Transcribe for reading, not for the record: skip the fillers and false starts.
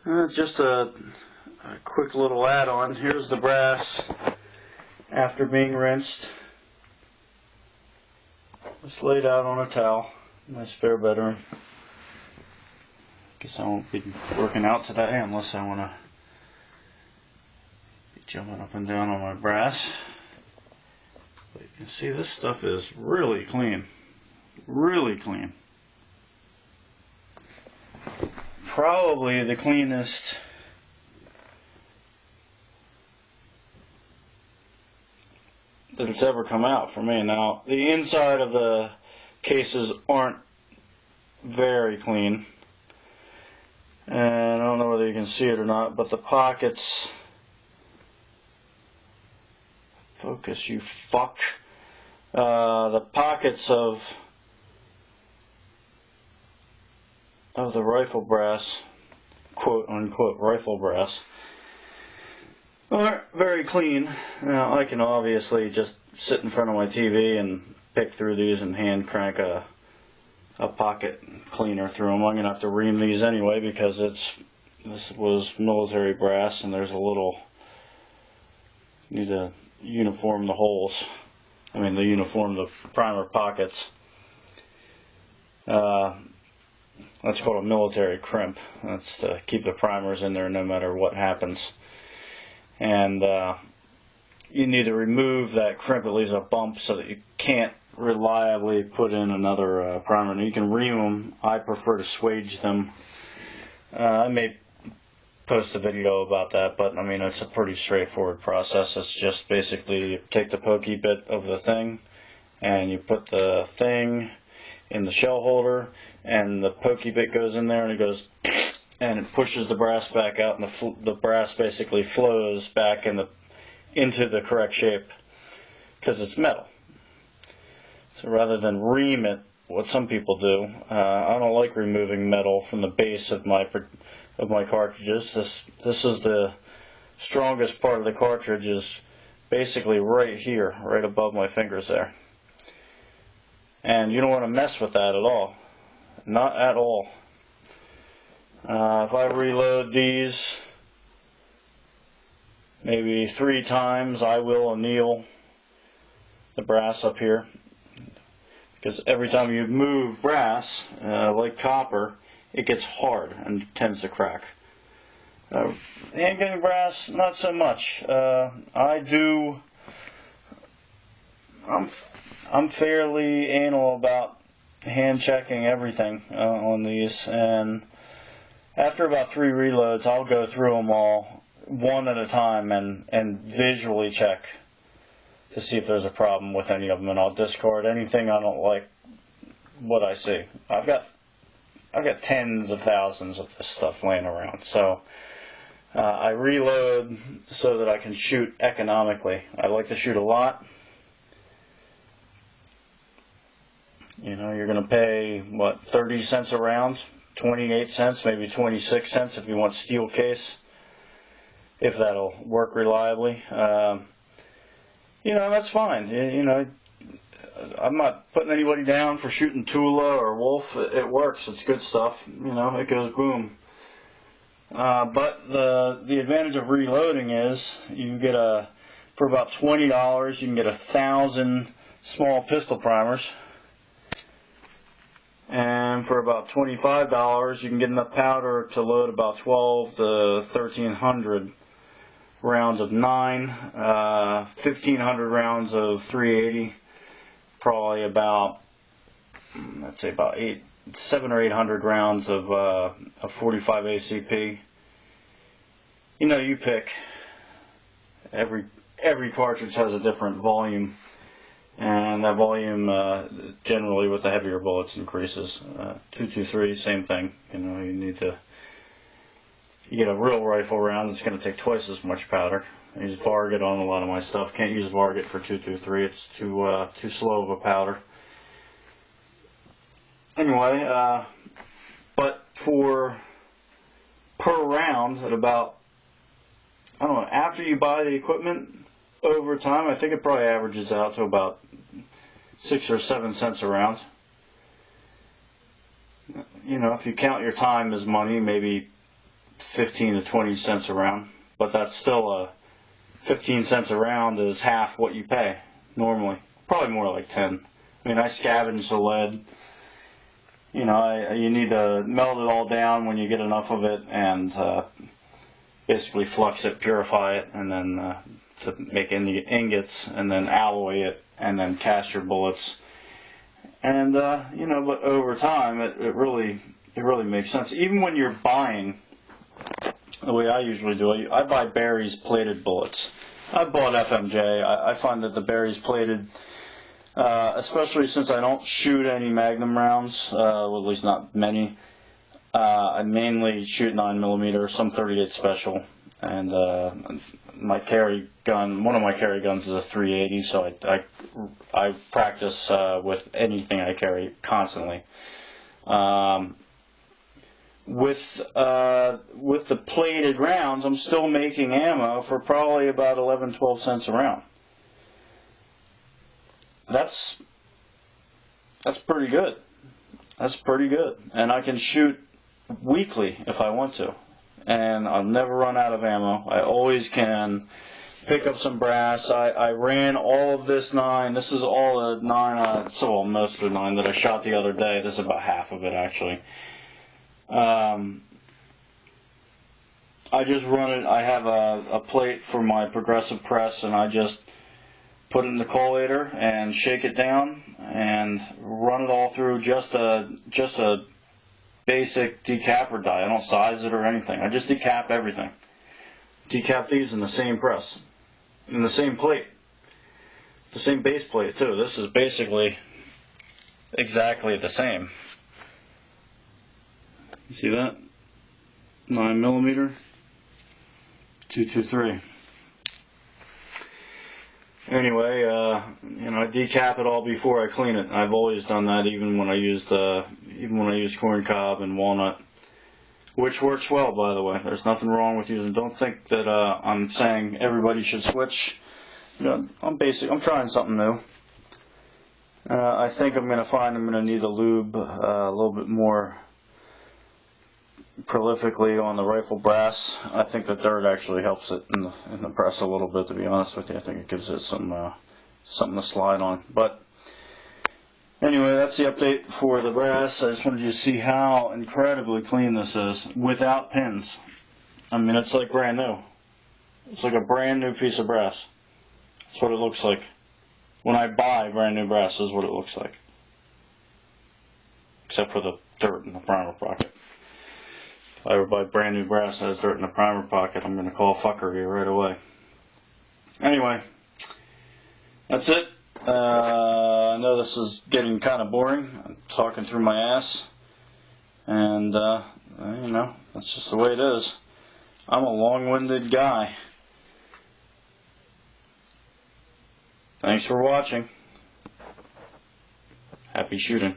Just a quick little add-on. Here's the brass after being rinsed. Just laid out on a towel in my spare bedroom. Guess I won't be working out today unless I want to be jumping up and down on my brass. But you can see this stuff is really clean. Really clean. Probably the cleanest that it's ever come out for me. Now, the inside of the cases aren't very clean, and I don't know whether you can see it or not, but the pockets, focus you fuck, the pockets of the rifle brass, quote unquote rifle brass, aren't very clean. Now, I can obviously just sit in front of my TV and pick through these and hand crank a pocket cleaner through them. I'm going to have to ream these anyway because this was military brass and there's a little, need to uniform the holes. I mean, the uniform the primer pockets. That's called a military crimp. That's to keep the primers in there no matter what happens. And you need to remove that crimp. It leaves a bump so that you can't reliably put in another primer. Now you can ream them. I prefer to swage them. I may post a video about that, but I mean, it's a pretty straightforward process. It's just basically you take the pokey bit of the thing and you put the thing in the shell holder, and the pokey bit goes in there and it goes and it pushes the brass back out, and the brass basically flows back into the correct shape because it's metal. So rather than ream it, what some people do, I don't like removing metal from the base of my cartridges. This is the strongest part of the cartridge, is basically right here, right above my fingers there. And you don't want to mess with that at all. Not at all. If I reload these maybe 3 times, I will anneal the brass up here. Because every time you move brass, like copper, it gets hard and tends to crack. Hand-cutting brass, not so much. I'm fairly anal about hand checking everything on these, and after about 3 reloads I'll go through them all one at a time and visually check to see if there's a problem with any of them, and I'll discard anything I don't like what I see. I've got tens of thousands of this stuff laying around, so I reload so that I can shoot economically. I like to shoot a lot. You know, you're going to pay, what, 30 cents a round, 28 cents, maybe 26 cents if you want steel case, if that'll work reliably. You know, that's fine. You know, I'm not putting anybody down for shooting Tula or Wolf. It works. It's good stuff. You know, it goes boom. But the advantage of reloading is you can get for about $20, you can get 1,000 small pistol primers. And for about $25, you can get enough powder to load about 12 to 1,300 rounds of 9, 1,500 rounds of 380, probably about, let's say about 700 or 800 rounds of 45 ACP. You know, you pick. Every cartridge has a different volume. And that volume, generally with the heavier bullets, increases. 223, same thing. You know, you get a real rifle round, it's going to take twice as much powder. I use Varget on a lot of my stuff. Can't use Varget for 223. It's too slow of a powder. Anyway, but per round, at about, I don't know, after you buy the equipment, over time, I think it probably averages out to about 6 or 7 cents a round. You know, if you count your time as money, maybe 15 to 20 cents a round, but that's still 15 cents a round is half what you pay normally. Probably more like 10. I mean, I scavenge the lead. You know, you need to melt it all down when you get enough of it, and basically flux it, purify it, and then to make ingots, and then alloy it, and then cast your bullets. And you know, but over time, it really makes sense. Even when you're buying, the way I usually do it, I buy Barry's plated bullets. I bought FMJ. I find that the Barry's plated, especially since I don't shoot any Magnum rounds, well, at least not many. I mainly shoot 9mm, some 38 special, and my carry gun, one of my carry guns is a 380, so I practice with anything I carry constantly. With the plated rounds, I'm still making ammo for probably about 11-12 cents a round. That's pretty good. That's pretty good, and I can shoot weekly if I want to, and I'll never run out of ammo. I always can pick up some brass. I ran all of this 9. This is all the 9, well, most of the 9 that I shot the other day. This is about half of it, actually. I just run it. I have a plate for my progressive press, and I just put it in the collator and shake it down and run it all through just a basic decapper die. I don't size it or anything. I just decap everything. Decap these in the same press, in the same plate, the same base plate too. This is basically exactly the same. You see that? 9mm, 223. Anyway, you know, I decap it all before I clean it. I've always done that, even when I used corn cob and walnut, which works well, by the way. There's nothing wrong with using. Don't think that I'm saying everybody should switch. You know, I'm trying something new. I think I'm going to need to lube a little bit more prolifically on the rifle brass. I think the dirt actually helps it in the press a little bit, to be honest with you. I think it gives it something to slide on. But anyway, that's the update for the brass. I just wanted you to see how incredibly clean this is without pins. I mean, it's like brand new. It's like a brand new piece of brass. That's what it looks like. When I buy brand new brass, this is what it looks like. Except for the dirt in the primer pocket. If I ever buy brand new brass that has dirt in the primer pocket, I'm going to call fuckery right away. Anyway, that's it. I know this is getting kind of boring. I'm talking through my ass. And, you know, that's just the way it is. I'm a long-winded guy. Thanks for watching. Happy shooting.